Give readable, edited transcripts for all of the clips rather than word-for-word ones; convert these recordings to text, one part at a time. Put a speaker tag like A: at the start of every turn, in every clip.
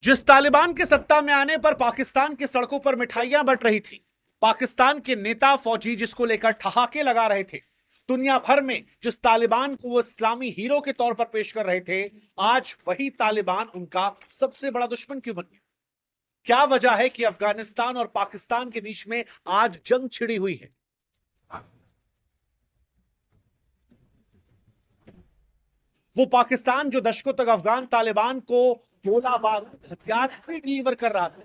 A: जिस तालिबान के सत्ता में आने पर पाकिस्तान की सड़कों पर मिठाइयां बंट रही थी, पाकिस्तान के नेता फौजी जिसको लेकर ठहाके लगा रहे थे, दुनिया भर में जिस तालिबान को वो इस्लामी हीरो के तौर पर पेश कर रहे थे, आज वही तालिबान उनका सबसे बड़ा दुश्मन क्यों बन गया? क्या वजह है कि अफगानिस्तान और पाकिस्तान के बीच में आज जंग छिड़ी हुई है? वो पाकिस्तान जो दशकों तक अफगान तालिबान को गोला बारूद हथियार फ्री डिलीवर कर रहा था,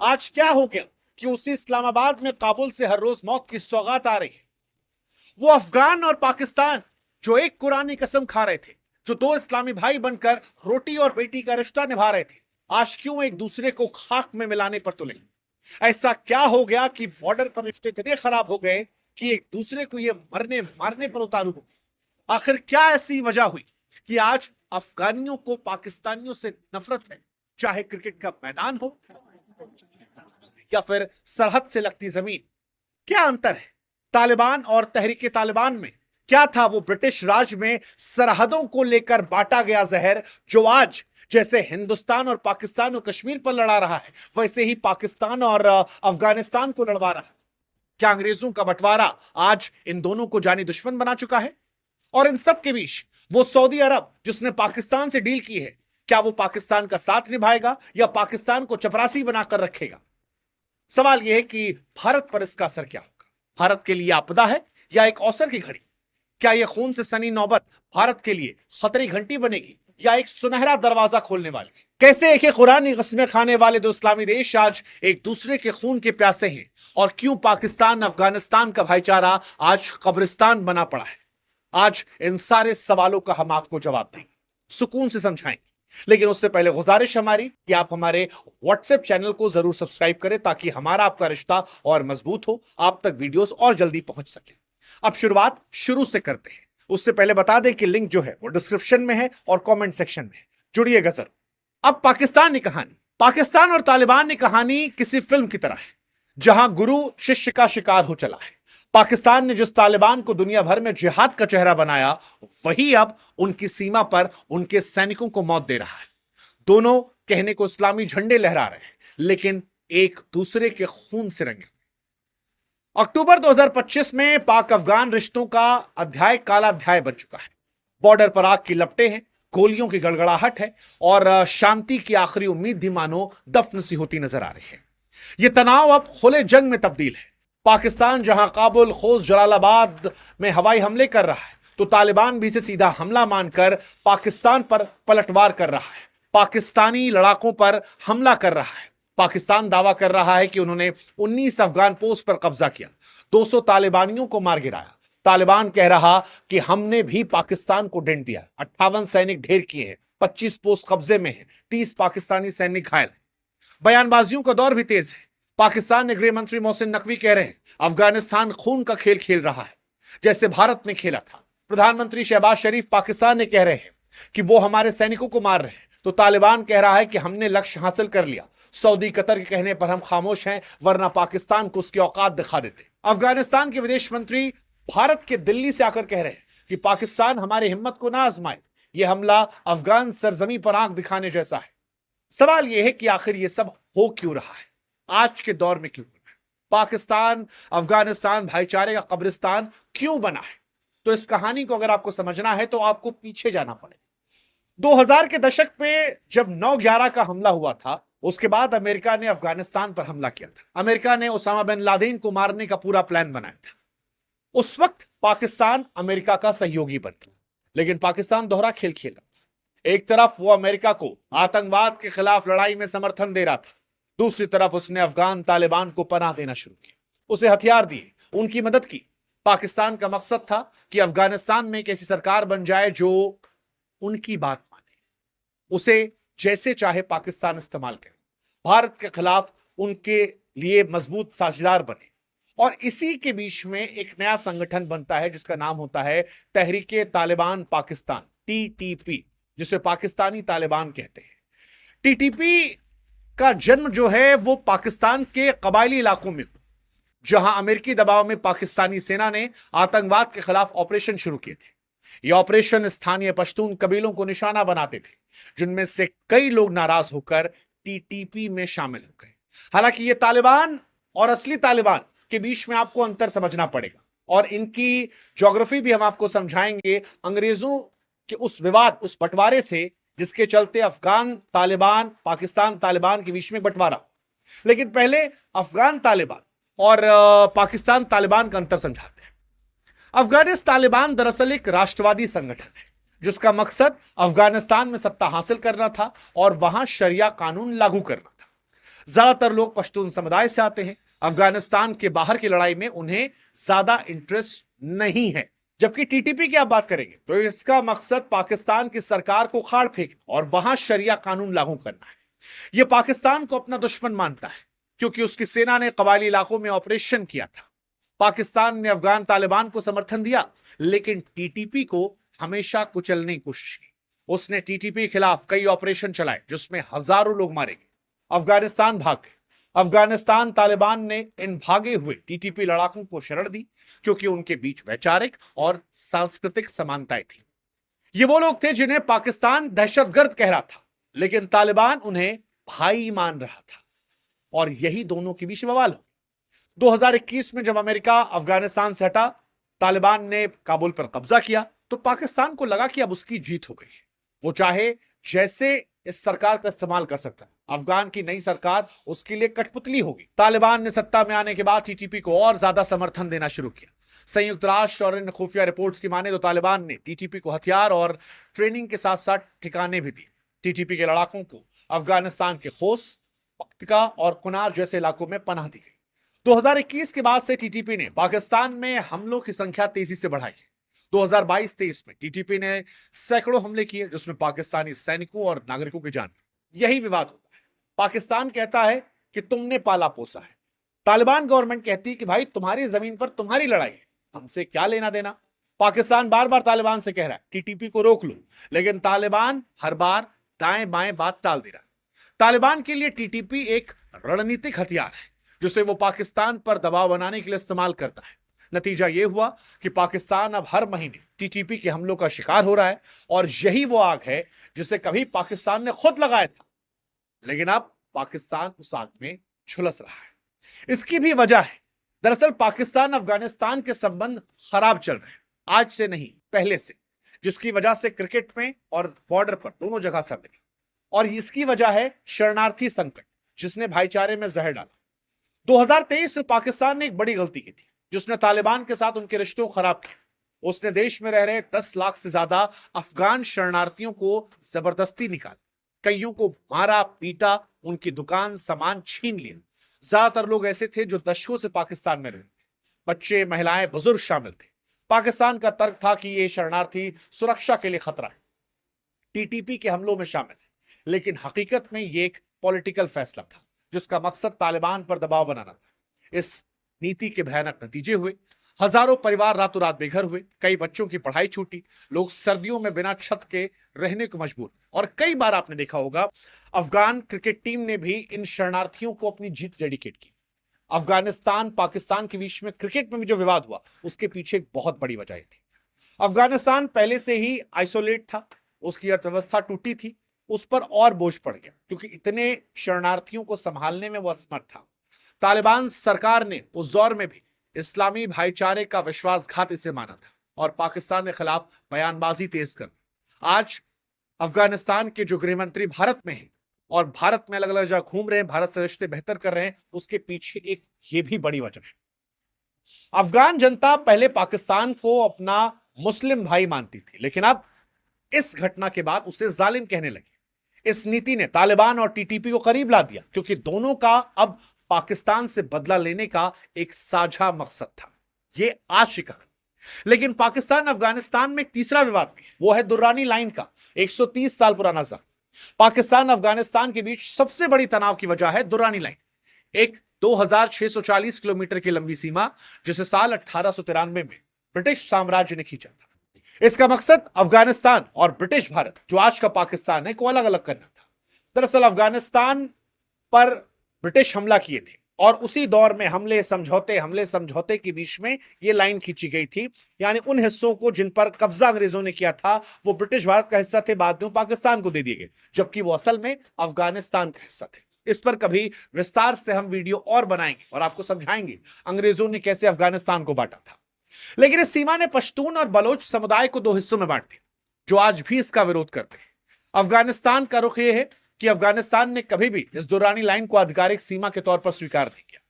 A: आज क्या हो गया कि उसी इस्लामाबाद में काबुल से हर रोज मौत की सौगात आ रही है? वो अफगान और पाकिस्तान जो एक कुरानी कसम खा रहे थे, जो दो इस्लामी भाई बनकर रोटी और बेटी का रिश्ता निभा रहे थे, आज क्यों एक दूसरे को खाक में मिलाने पर तुले? ऐसा क्या हो गया कि बॉर्डर पर रिश्ते इतने खराब हो गए कि एक दूसरे को ये मरने मारने पर उतारू हो? आखिर क्या ऐसी वजह हुई कि आज अफगानियों को पाकिस्तानियों से नफरत है, चाहे क्रिकेट का मैदान हो या फिर सरहद से लगती जमीन? क्या अंतर है तालिबान और तहरीके तालिबान में? क्या था वो ब्रिटिश राज में सरहदों को लेकर बांटा गया जहर जो आज जैसे हिंदुस्तान और पाकिस्तान और कश्मीर पर लड़ा रहा है, वैसे ही पाकिस्तान और अफगानिस्तान को लड़वा रहा है? क्या अंग्रेजों का बंटवारा आज इन दोनों को जानी दुश्मन बना चुका है? और इन सब के बीच वो सऊदी अरब जिसने पाकिस्तान से डील की है, क्या वो पाकिस्तान का साथ निभाएगा या पाकिस्तान को चपरासी बनाकर रखेगा? सवाल यह है कि भारत पर इसका असर क्या होगा? भारत के लिए आपदा है या एक अवसर की घड़ी? क्या यह खून से सनी नौबत भारत के लिए खतरे घंटी बनेगी या एक सुनहरा दरवाजा खोलने वाली? कैसे एक कुरानी कस्में खाने वाले दो इस्लामी देश आज एक दूसरे के खून के प्यासे हैं, और क्यों पाकिस्तान अफगानिस्तान का भाईचारा आज कब्रिस्तान बना पड़ा है? आज इन सारे सवालों का हम आपको जवाब देंगे, सुकून से समझाएंगे। लेकिन उससे पहले गुजारिश हमारी कि आप हमारे व्हाट्सएप चैनल को जरूर सब्सक्राइब करें ताकि हमारा आपका रिश्ता और मजबूत हो, आप तक वीडियोस और जल्दी पहुंच सके। अब शुरुआत शुरू से करते हैं। उससे पहले बता दें कि लिंक जो है वो डिस्क्रिप्शन में है और कमेंट सेक्शन में है, जुड़िएगा जरूर। अब पाकिस्तान और तालिबान की कहानी किसी फिल्म की तरह है जहां गुरु शिष्य का शिकार हो चला है। पाकिस्तान ने जिस तालिबान को दुनिया भर में जिहाद का चेहरा बनाया, वही अब उनकी सीमा पर उनके सैनिकों को मौत दे रहा है। दोनों कहने को इस्लामी झंडे लहरा रहे हैं, लेकिन एक दूसरे के खून से रंगे। अक्टूबर 2025 में पाक अफगान रिश्तों का अध्याय काला अध्याय बन चुका है। बॉर्डर पर आग की लपटें हैं, गोलियों की गड़गड़ाहट है और शांति की आखिरी उम्मीद भी मानो दफन सी होती नजर आ रही है। यह तनाव अब खुले जंग में तब्दील है। पाकिस्तान जहां काबुल, खोस्त, जलालाबाद में हवाई हमले कर रहा है, तो तालिबान भी इसे सीधा हमला मानकर पाकिस्तान पर पलटवार कर रहा है, पाकिस्तानी लड़ाकों पर हमला कर रहा है। पाकिस्तान दावा कर रहा है कि उन्होंने 19 अफगान पोस्ट पर कब्जा किया, 200 तालिबानियों को मार गिराया। तालिबान कह रहा कि हमने भी पाकिस्तान को डेंट दिया, 58 सैनिक ढेर किए हैं, 25 पोस्ट कब्जे में है, 30 पाकिस्तानी सैनिक घायल हैं। बयानबाजियों का दौर भी तेज है। पाकिस्तान ने गृह मंत्री मोहसिन नकवी कह रहे हैं अफगानिस्तान खून का खेल खेल रहा है, जैसे भारत ने खेला था। प्रधानमंत्री शहबाज शरीफ पाकिस्तान ने कह रहे हैं कि वो हमारे सैनिकों को मार रहे हैं, तो तालिबान कह रहा है कि हमने लक्ष्य हासिल कर लिया। सऊदी कतर के कहने पर हम खामोश हैं, वरना पाकिस्तान को उसकी औकात दिखा देते। अफगानिस्तान के विदेश मंत्री भारत के दिल्ली से आकर कह रहे हैं कि पाकिस्तान हमारी हिम्मत को ना आजमाए, यह हमला अफगान सरजमी पर आंख दिखाने जैसा है। सवाल यह है कि आखिर यह सब हो क्यों रहा है, आज के दौर में क्यों हो रहा है? पाकिस्तान अफगानिस्तान भाईचारे का कब्रिस्तान क्यों बना है? तो इस कहानी को अगर आपको समझना है तो आपको पीछे जाना पड़ेगा। 2000 के दशक में जब 9/11 का हमला हुआ था, उसके बाद अमेरिका ने अफगानिस्तान पर हमला किया था। अमेरिका ने ओसामा बिन लादेन को मारने का पूरा प्लान बनाया था। उस वक्त पाकिस्तान अमेरिका का सहयोगी बन गया, लेकिन पाकिस्तान दोहरा खेल खेला। एक तरफ वो अमेरिका को आतंकवाद के खिलाफ लड़ाई में समर्थन दे रहा था, दूसरी तरफ उसने अफगान तालिबान को पनाह देना शुरू किया, उसे हथियार दिए, उनकी मदद की। पाकिस्तान का मकसद था कि अफगानिस्तान में एक ऐसी सरकार बन जाए जो उनकी बात माने, उसे जैसे चाहे पाकिस्तान इस्तेमाल करे, भारत के खिलाफ उनके लिए मजबूत साझेदार बने। और इसी के बीच में एक नया संगठन बनता है जिसका नाम होता है तहरीके तालिबान पाकिस्तान, TTP, जिसे पाकिस्तानी तालिबान कहते हैं। TTP का जन्म जो है वो पाकिस्तान के कबायली इलाकों में हुआ, जहां अमेरिकी दबाव में पाकिस्तानी सेना ने आतंकवाद के खिलाफ ऑपरेशन शुरू किए थे। ये ऑपरेशन स्थानीय पश्तून कबीलों को निशाना बनाते थे, जिनमें से कई लोग नाराज होकर टीटीपी में शामिल हो गए। हालांकि ये तालिबान और असली तालिबान के बीच में आपको अंतर समझना पड़ेगा और इनकी ज्योग्राफी भी हम आपको समझाएंगे। अंग्रेजों के उस विवाद, उस बंटवारे से जिसके चलते अफगान तालिबान, पाकिस्तान तालिबान के बीच में बंटवारा। लेकिन पहले अफगान तालिबान और पाकिस्तान तालिबान का अंतर समझाते हैं। अफगानिस्तान तालिबान दरअसल एक राष्ट्रवादी संगठन है जिसका मकसद अफगानिस्तान में सत्ता हासिल करना था और वहां शरिया कानून लागू करना था। ज्यादातर लोग पश्तून समुदाय से आते हैं। अफगानिस्तान के बाहर की लड़ाई में उन्हें ज्यादा इंटरेस्ट नहीं है। जबकि टीटीपी की आप बात करेंगे तो इसका मकसद पाकिस्तान की सरकार को खाड़ फेंकना और वहां शरिया कानून लागू करना है। यह पाकिस्तान को अपना दुश्मन मानता है क्योंकि उसकी सेना ने कबायली इलाकों में ऑपरेशन किया था। पाकिस्तान ने अफगान तालिबान को समर्थन दिया लेकिन टीटीपी को हमेशा कुचलने की कोशिश की। उसने टीटीपी के खिलाफ कई ऑपरेशन चलाए जिसमें हजारों लोग मारे गए, अफगानिस्तान भाग गए। अफगानिस्तान तालिबान ने इन भागे हुए टीटीपी लड़ाकों को शरण दी क्योंकि उनके बीच वैचारिक और सांस्कृतिक समानताएं थी। ये वो लोग थे जिन्हें पाकिस्तान दहशतगर्द कह रहा था लेकिन तालिबान उन्हें भाई मान रहा था और यही दोनों के बीच बवाल हो। 2021 में जब अमेरिका अफगानिस्तान से हटा, तालिबान ने काबुल पर कब्जा किया तो पाकिस्तान को लगा कि अब उसकी जीत हो गई है। वो चाहे जैसे इस सरकार का इस्तेमाल कर सकता है। अफगान की नई सरकार उसके लिए कठपुतली होगी। तालिबान ने सत्ता में आने के बाद टीटीपी को और ज्यादा समर्थन देना शुरू किया। संयुक्त राष्ट्र और इन खुफिया रिपोर्ट्स की माने तो तालिबान ने टीटीपी को हथियार और ट्रेनिंग के साथ साथ ठिकाने भी दिए। टीटीपी के लड़ाकों को अफगानिस्तान के खोस, पख्तिका और कुनार जैसे इलाकों में पनाह दी गई। 2021 के बाद से टीटीपी ने पाकिस्तान में हमलों की संख्या तेजी से बढ़ाई है। 2022-23 में टीटीपी ने सैकड़ों हमले किए जिसमें पाकिस्तानी सैनिकों और नागरिकों की जान गई। यही विवाद होता है। पाकिस्तान कहता है कि तुमने पाला पोसा है, तालिबान गवर्नमेंट कहती है कि भाई तुम्हारी जमीन पर तुम्हारी लड़ाई है, हमसे क्या लेना देना। पाकिस्तान बार बार तालिबान से कह रहा है टीटीपी को रोक लो, लेकिन तालिबान हर बार दाएं बाएं बात टाल दे रहा है। तालिबान के लिए टीटीपी एक रणनीतिक हथियार है जिसे वो पाकिस्तान पर दबाव बनाने के लिए इस्तेमाल करता है। नतीजा यह हुआ कि पाकिस्तान अब हर महीने टीटीपी के हमलों का शिकार हो रहा है और यही वो आग है जिसे कभी पाकिस्तान ने खुद लगाया था, लेकिन अब पाकिस्तान उस आग में झुलस रहा है। इसकी भी वजह है, दरअसल पाकिस्तान अफगानिस्तान के संबंध खराब चल रहे हैं, आज से नहीं पहले से, जिसकी वजह से क्रिकेट में और बॉर्डर पर दोनों जगह सब मिले। और इसकी वजह है शरणार्थी संकट जिसने भाईचारे में जहर डाला। 2023 में पाकिस्तान ने एक बड़ी गलती की थी जिसने तालिबान के साथ उनके रिश्तों को खराब किया। उसने देश में रह रहे 10 लाख से ज्यादा अफगान शरणार्थियों को जबरदस्ती निकाला, कईयों को मारा पीटा, उनकी दुकान सामान छीन लिया। ज्यादातर लोग ऐसे थे जो दशकों से पाकिस्तान में रहे, बच्चे, महिलाएं, बुजुर्ग शामिल थे। पाकिस्तान का तर्क था कि ये शरणार्थी सुरक्षा के लिए खतरा है, टीटीपी के हमलों में शामिल है, लेकिन हकीकत में ये एक पॉलिटिकल फैसला था जिसका मकसद तालिबान पर दबाव बनाना था। इस नीति के भयानक नतीजे हुए, हजारों परिवार रातों रात बेघर हुए, कई बच्चों की पढ़ाई छूटी, लोग सर्दियों में बिना छत के रहने को मजबूर। और कई बार आपने देखा होगा अफगान क्रिकेट टीम ने भी इन शरणार्थियों को अपनी जीत डेडिकेट की। अफगानिस्तान पाकिस्तान के बीच में क्रिकेट में भी जो विवाद हुआ उसके पीछे एक बहुत बड़ी वजह थी। अफगानिस्तान पहले से ही आइसोलेट था, उसकी अर्थव्यवस्था टूटी थी, उस पर और बोझ पड़ गया क्योंकि इतने शरणार्थियों को संभालने में वो असमर्थ था। तालिबान सरकार ने उस दौर में भी इस्लामी भाईचारे का विश्वासघात इसे माना था और पाकिस्तान के खिलाफ बयानबाजी तेज कर। आज अफगानिस्तान के जो गृहमंत्री भारत में हैं और भारत में अलग अलग जगह घूम रहे हैं, भारत से रिश्ते बेहतर कर रहे हैं, उसके पीछे एक ये भी बड़ी वजह है। अफगान जनता पहले पाकिस्तान को अपना मुस्लिम भाई मानती थी, लेकिन अब इस घटना के बाद उसे जालिम कहने लगे। इस नीति ने तालिबान और टीटीपी को करीब ला दिया क्योंकि दोनों का अब पाकिस्तान से बदला लेने का एक साझा मकसद था। ये आज की कहानी। लेकिन पाकिस्तान अफगानिस्तान में एक तीसरा विवाद भी है, वो है दुर्रानी लाइन का 130 साल पुराना जख्म। पाकिस्तान अफगानिस्तान के बीच सबसे बड़ी तनाव की वजह है दुर्रानी लाइन, एक 2640 किलोमीटर की लंबी सीमा जिसे साल 1893 में ब्रिटिश साम्राज्य ने खींचा था। इसका मकसद अफगानिस्तान और ब्रिटिश भारत, जो आज का पाकिस्तान है, को अलग अलग करना था। दरअसल अफगानिस्तान पर ब्रिटिश हमला किए थे और उसी दौर में हमले समझौते के बीच में ये लाइन खींची गई थी, यानी उन हिस्सों को जिन पर कब्जा अंग्रेजों ने किया था वो ब्रिटिश भारत का हिस्सा थे, बाद में पाकिस्तान को दे दिए गए, जबकि वो असल में अफगानिस्तान का हिस्सा थे। इस पर कभी विस्तार से हम वीडियो और बनाएंगे और आपको समझाएंगे अंग्रेजों ने कैसे अफगानिस्तान को बांटा था। लेकिन इस सीमा ने पश्तून और बलोच समुदाय को दो हिस्सों में बांट दिया, जो आज भी इसका विरोध करते हैं। अफगानिस्तान का रुख यह है कि अफगानिस्तान ने कभी भी इस दुरानी लाइन को आधिकारिक सीमा के तौर पर स्वीकार नहीं किया।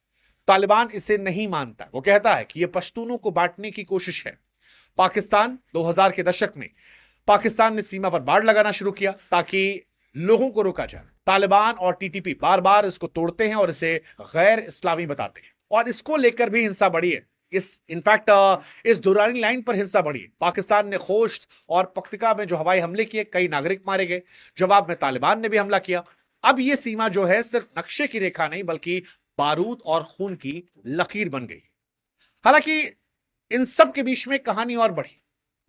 A: तालिबान इसे नहीं मानता। वो कहता है कि यह पश्तूनों को बांटने की कोशिश है। पाकिस्तान 2000 के दशक में पाकिस्तान ने सीमा पर बाड़ लगाना शुरू किया ताकि लोगों को रोका जाए। तालिबान और टीटीपी बार बार इसको तोड़ते हैं और इसे गैर इस्लामी बताते हैं, और इसको लेकर भी हिंसा बढ़ी है। इस दुरानी लाइन पर हिंसा बढ़ी है। पाकिस्तान ने खोश्त और पख्तिका में जो हवाई हमले किए, कई नागरिक मारे गए। जवाब में तालिबान ने भी हमला किया। अब यह सीमा जो है सिर्फ नक्शे की रेखा नहीं बल्कि बारूद और खून की लकीर बन गई। हालांकि इन सब के बीच में कहानी और बढ़ी।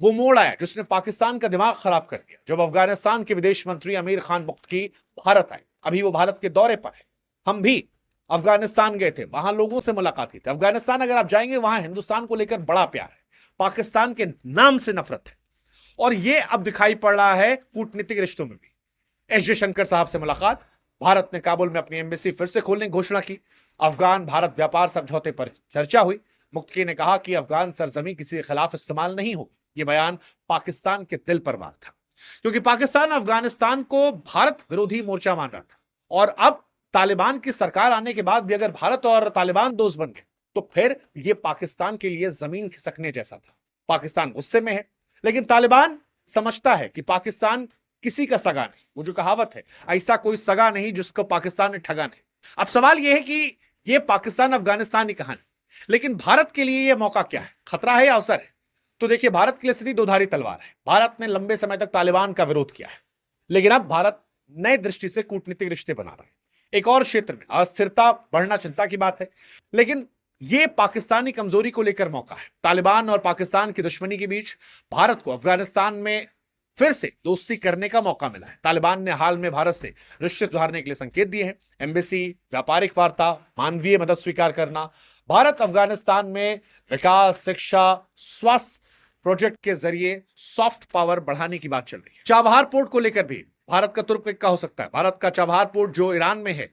A: वो मोड़ आया जिसने पाकिस्तान का दिमाग खराब कर दिया, जब अफगानिस्तान के विदेश मंत्री अमीर खान मुक्तकी भारत आए। अभी वो भारत के दौरे पर है। हम भी अफगानिस्तान गए थे, वहां लोगों से मुलाकात की थी। अफगानिस्तान अगर आप जाएंगे, वहां हिंदुस्तान को लेकर बड़ा प्यार है, पाकिस्तान के नाम से नफरत है, और यह अब दिखाई पड़ रहा है कूटनीतिक रिश्तों में भी। एस जयशंकर साहब से मुलाकात, भारत ने काबुल में अपनी एम्बेसी फिर से खोलने की घोषणा की। अफगान भारत व्यापार समझौते पर चर्चा हुई। मुक्तकी ने कहा कि अफगान सरजमी किसी के खिलाफ इस्तेमाल नहीं होगी। यह बयान पाकिस्तान के दिल पर वार था, क्योंकि पाकिस्तान अफगानिस्तान को भारत विरोधी मोर्चा मान रहा था, और अब तालिबान की सरकार आने के बाद भी अगर भारत और तालिबान दोस्त बन गए तो फिर यह पाकिस्तान के लिए जमीन खिसकने जैसा था। पाकिस्तान गुस्से में है, लेकिन तालिबान समझता है कि पाकिस्तान किसी का सगा नहीं। वो जो कहावत है, ऐसा कोई सगा नहीं जिसको पाकिस्तान ने ठगा नहीं। अब सवाल यह है कि यह पाकिस्तान अफगानिस्तान की कहानी, लेकिन भारत के लिए यह मौका क्या है, खतरा है या अवसर है? तो देखिए, भारत के लिए स्थिति दोधारी तलवार है। भारत ने लंबे समय तक तालिबान का विरोध किया है, लेकिन अब भारत नए दृष्टि से कूटनीतिक रिश्ते बना रहा है। एक और क्षेत्र में अस्थिरता बढ़ना चिंता की बात है, लेकिन यह पाकिस्तानी कमजोरी को लेकर मौका है। तालिबान और पाकिस्तान की दुश्मनी के बीच भारत को अफगानिस्तान में फिर से दोस्ती करने का मौका मिला है। तालिबान ने हाल में भारत से रिश्ते सुधारने के लिए संकेत दिए हैं। एम्बेसी, व्यापारिक वार्ता, मानवीय मदद स्वीकार करना। भारत अफगानिस्तान में विकास, शिक्षा, स्वास्थ्य प्रोजेक्ट के जरिए सॉफ्ट पावर बढ़ाने की बात चल रही है। चाबहार पोर्ट को लेकर भी भारत का तुर्क इक्का हो सकता है। भारत का चाबहार पोर्ट जो ईरान में है,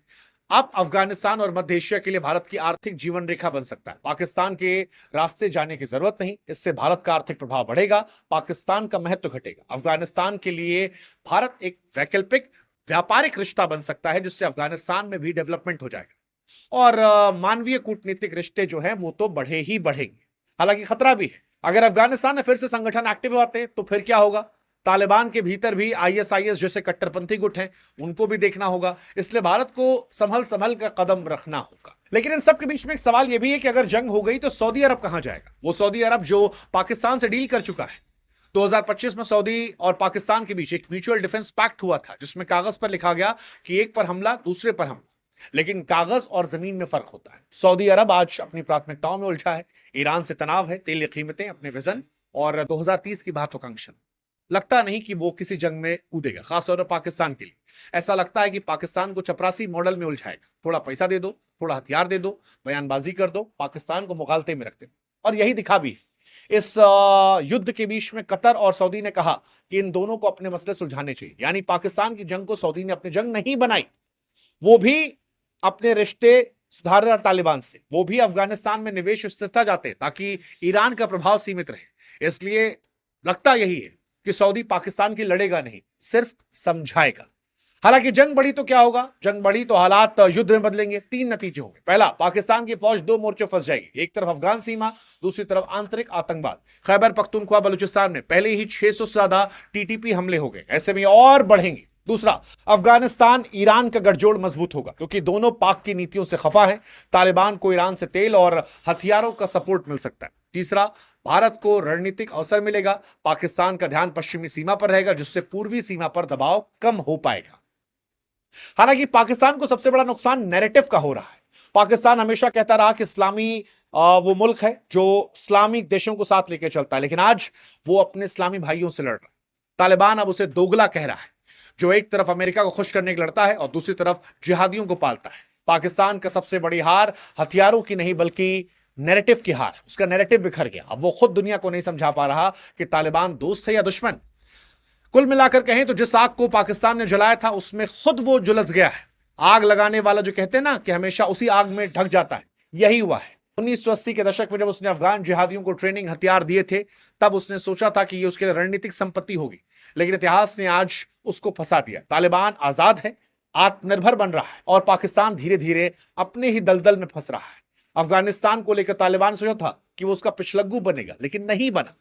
A: अब अफगानिस्तान और मध्य एशिया के लिए भारत की आर्थिक जीवन रेखा बन सकता है। पाकिस्तान के रास्ते जाने की जरूरत नहीं, इससे भारत का आर्थिक प्रभाव बढ़ेगा, पाकिस्तान का महत्व घटेगा। अफगानिस्तान के लिए भारत एक वैकल्पिक व्यापारिक रिश्ता बन सकता है, जिससे अफगानिस्तान में भी डेवलपमेंट हो जाएगा, और मानवीय कूटनीतिक रिश्ते जो हैं वो तो बढ़े ही बढ़ेंगे। हालांकि खतरा भी है। अगर अफगानिस्तान में फिर से संगठन एक्टिव होते हैं तो फिर क्या होगा? तालिबान के भीतर भी आईएसआईएस जैसे कट्टरपंथी गुट हैं, उनको भी देखना होगा। इसलिए भारत को संभल कर कदम रखना होगा। लेकिन इन सब के बीच में एक सवाल यह भी है कि अगर जंग हो गई तो सऊदी अरब कहां जाएगा? वो सऊदी अरब जो पाकिस्तान से डील कर चुका है। 2025 में सऊदी और पाकिस्तान के बीच एक म्यूचुअल डिफेंस पैक्ट हुआ था, जिसमें कागज पर लिखा गया कि एक पर हमला, दूसरे पर हमला, लेकिन कागज और जमीन में फर्क होता है। सऊदी अरब आज अपनी प्राथमिकताओं में उलझा है। ईरान से तनाव है, तेल की कीमतें, अपने विजन और 2030 की महत्वाकांक्षा। लगता नहीं कि वो किसी जंग में कूदेगा, खासतौर पर पाकिस्तान के लिए। ऐसा लगता है कि पाकिस्तान को चपरासी मॉडल में उलझाएगा। थोड़ा पैसा दे दो, थोड़ा हथियार दे दो, बयानबाजी कर दो, पाकिस्तान को मुगालते में रखते। और यही दिखा भी। इस युद्ध के बीच में कतर और सऊदी ने कहा कि इन दोनों को अपने मसले सुलझाने चाहिए। यानी पाकिस्तान की जंग को सऊदी ने अपनी जंग नहीं बनाई, वो भी अपने रिश्ते सुधार रहा तालिबान से। वो भी अफगानिस्तान में निवेश स्थिरता जाते ताकि ईरान का प्रभाव सीमित रहे। इसलिए लगता यही है कि सऊदी पाकिस्तान की लड़ेगा नहीं, सिर्फ समझाएगा। हालांकि जंग बढ़ी तो क्या होगा? जंग बढ़ी तो हालात युद्ध में बदलेंगे। 3 नतीजे होंगे। पहला, पाकिस्तान की फौज 2 मोर्चे फंस जाएगी। एक तरफ अफगान सीमा, दूसरी तरफ आंतरिक आतंकवाद। खैबर पख्तूनख्वा बलूचिस्तान में पहले ही 600 से ज्यादा टीटीपी हमले हो गए, ऐसे में और बढ़ेंगे। दूसरा, अफगानिस्तान ईरान का गठजोड़ मजबूत होगा, क्योंकि दोनों पाक की नीतियों से खफा है। तालिबान को ईरान से तेल और हथियारों का सपोर्ट मिल सकता है। तीसरा, भारत को रणनीतिक अवसर मिलेगा। पाकिस्तान का ध्यान पश्चिमी सीमा पर रहेगा, जिससे पूर्वी सीमा पर दबाव कम हो पाएगा। हालांकि पाकिस्तान को सबसे बड़ा नुकसान नैरेटिव का हो रहा है। पाकिस्तान हमेशा कहता रहा कि इस्लामी वो मुल्क है जो इस्लामिक देशों को साथ लेकर चलता है, लेकिन आज वो अपने इस्लामी भाइयों से लड़ रहा है। तालिबान अब उसे दोगला कह रहा है, जो एक तरफ अमेरिका को खुश करने के लड़ता है और दूसरी तरफ जिहादियों को पालता है। पाकिस्तान का सबसे बड़ी हार हथियारों की नहीं बल्कि नैरेटिव की हार। उसका नैरेटिव बिखर गया। अब वो खुद दुनिया को नहीं समझा पा रहा कि तालिबान दोस्त है या दुश्मन। कुल मिलाकर कहें तो जिस आग को पाकिस्तान ने जलाया था उसमें खुद वो झुलस गया है। आग लगाने वाला जो कहते हैं ना कि हमेशा उसी आग में ढक जाता है, यही हुआ है। 1980 के दशक में जब उसने अफगान जिहादियों को ट्रेनिंग हथियार दिए थे तब उसने सोचा था कि ये उसके लिए रणनीतिक संपत्ति होगी, लेकिन इतिहास ने आज उसको फंसा दिया। तालिबान आजाद है, आत्मनिर्भर बन रहा है और पाकिस्तान धीरे धीरे अपने ही दलदल में फंस रहा है। अफगानिस्तान को लेकर तालिबान सोचा था कि वो उसका पिछलग्गू बनेगा, लेकिन नहीं बना।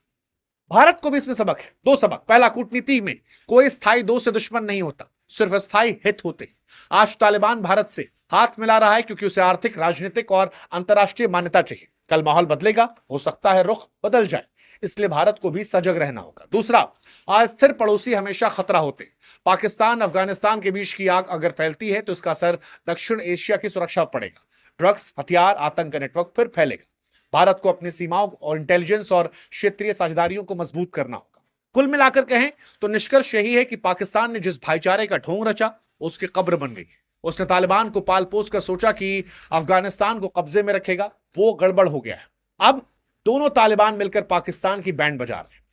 A: भारत को भी इसमें सबक है, दो सबक। पहला, कूटनीति में कोई स्थायी दोस्त से दुश्मन नहीं होता, सिर्फ स्थायी हित होते। आज तालिबान भारत से हाथ मिला रहा है क्योंकि उसे आर्थिक, राजनीतिक और अंतर्राष्ट्रीय मान्यता चाहिए। कल माहौल बदलेगा, हो सकता है रुख बदल जाए, इसलिए भारत को भी सजग रहना होगा। दूसरा, अस्थिर पड़ोसी हमेशा खतरा होते। पाकिस्तान अफगानिस्तान के बीच की आग अगर फैलती है तो इसका असर दक्षिण एशिया की सुरक्षा पर पड़ेगा। ड्रग्स, हथियार, आतंक का नेटवर्क फिर फैलेगा। भारत को अपनी सीमाओं और इंटेलिजेंस और क्षेत्रीय साझेदारियों को मजबूत करना होगा। कुल मिलाकर कहें तो निष्कर्ष यही है कि पाकिस्तान ने जिस भाईचारे का ढोंग रचा उसकी कब्र बन गई। उसने तालिबान को पाल पोस कर सोचा कि अफगानिस्तान को कब्जे में रखेगा, वो गड़बड़ हो गया है। अब दोनों तालिबान मिलकर पाकिस्तान की बैंड बजा रहे हैं।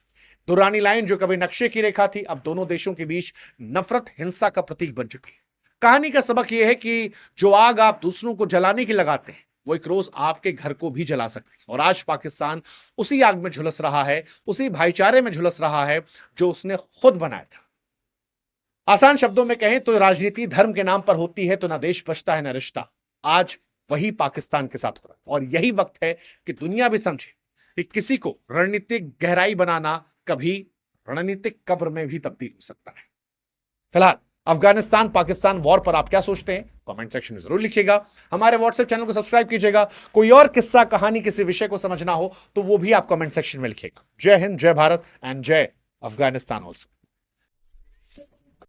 A: दुरानी लाइन जो कभी नक्शे की रेखा थी अब दोनों देशों के बीच नफरत, हिंसा का प्रतीक बन चुकी है। कहानी का सबक यह है कि जो आग आप दूसरों को जलाने की लगाते हैं वो एक रोज आपके घर को भी जला सकती है। और आज पाकिस्तान उसी आग में झुलस रहा है, उसी भाईचारे में झुलस रहा है जो उसने खुद बनाया था। आसान शब्दों में कहें तो राजनीति धर्म के नाम पर होती है तो ना देश बचता है ना रिश्ता। आज वही पाकिस्तान के साथ हो रहा है और यही वक्त है कि दुनिया भी समझे कि किसी को रणनीतिक गहराई बनाना कभी रणनीतिक कब्र में भी तब्दील हो सकता है। फिलहाल अफगानिस्तान पाकिस्तान वॉर पर आप क्या सोचते हैं कमेंट सेक्शन में जरूर लिखिएगा। हमारे व्हाट्सएप चैनल को सब्सक्राइब कीजिएगा। कोई और किस्सा, कहानी, किसी विषय को समझना हो तो वो भी आप कमेंट सेक्शन में लिखिएगा। जय हिंद, जय भारत एंड जय अफगानिस्तान ऑल्सो।